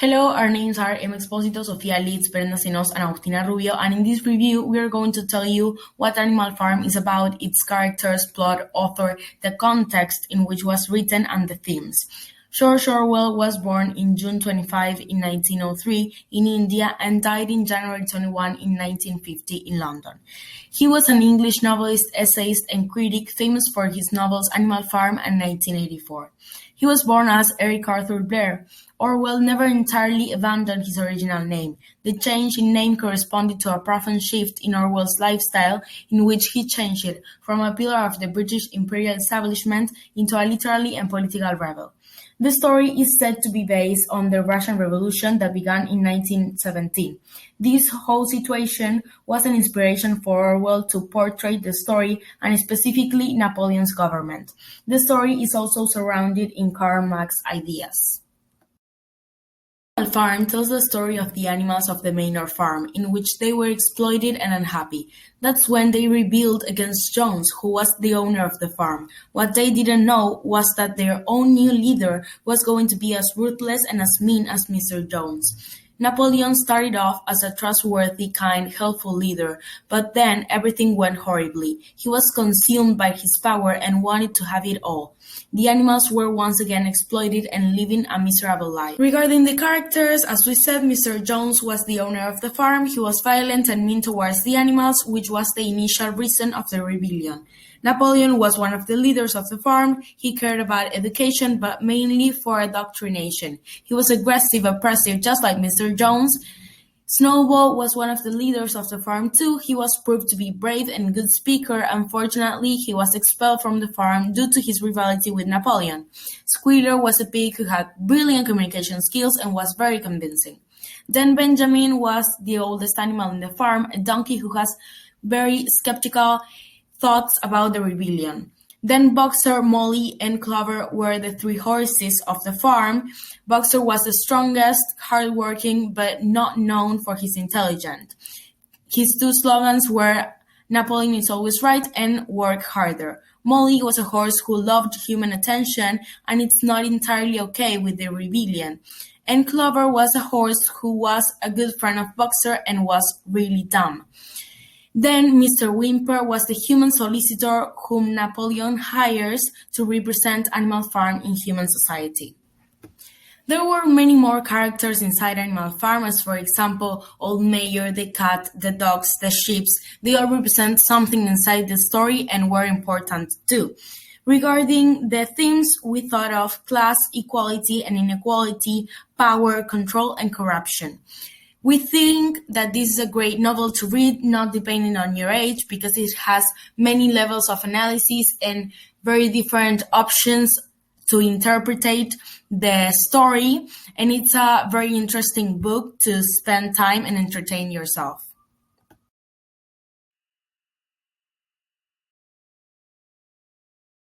Hello, our names are Exposito, Sofia, Leeds, Cenoz, and Agustina Rubio, and in this review, we are going to tell you what Animal Farm is about, its characters, plot, author, the context in which was written, and the themes. George Orwell was born in June 25 in 1903 in India and died in January 21 in 1950 in London. He was an English novelist, essayist, and critic famous for his novels Animal Farm and 1984. He was born as Eric Arthur Blair. Orwell never entirely abandoned his original name. The change in name corresponded to a profound shift in Orwell's lifestyle, in which he changed it from a pillar of the British imperial establishment into a literary and political rebel. The story is said to be based on the Russian Revolution that began in 1917. This whole situation was an inspiration for Orwell to portray the story and specifically Napoleon's government. The story is also surrounded in Karl Marx's ideas. Animal Farm tells the story of the animals of the Manor Farm, in which they were exploited and unhappy. That's when they rebelled against Jones, who was the owner of the farm. What they didn't know was that their own new leader was going to be as ruthless and as mean as Mr. Jones. Napoleon started off as a trustworthy, kind, helpful leader, but then everything went horribly. He was consumed by his power and wanted to have it all. The animals were once again exploited and living a miserable life. Regarding the characters, as we said, Mr. Jones was the owner of the farm. He was violent and mean towards the animals, which was the initial reason of the rebellion. Napoleon was one of the leaders of the farm. He cared about education, but mainly for indoctrination. He was aggressive, oppressive, just like Mr. Jones. Snowball was one of the leaders of the farm too. He was proved to be brave and good speaker. Unfortunately, he was expelled from the farm due to his rivalry with Napoleon. Squealer was a pig who had brilliant communication skills and was very convincing. Then Benjamin was the oldest animal in the farm, a donkey who has very skeptical thoughts about the rebellion. Then Boxer, Molly, and Clover were the three horses of the farm. Boxer was the strongest, hardworking, but not known for his intelligence. His two slogans were "Napoleon is always right" and "Work harder." Molly was a horse who loved human attention, and it's not entirely okay with the rebellion. And Clover was a horse who was a good friend of Boxer and was really dumb. Then Mr. Whymper was the human solicitor whom Napoleon hires to represent Animal Farm in human society. There were many more characters inside Animal Farm, as for example, Old Mayor, the cat, the dogs, the sheep. They all represent something inside the story and were important too. Regarding the themes, we thought of class, equality and inequality, power, control, and corruption. We think that this is a great novel to read, not depending on your age, because it has many levels of analysis and very different options to interpret the story, and it's a very interesting book to spend time and entertain yourself.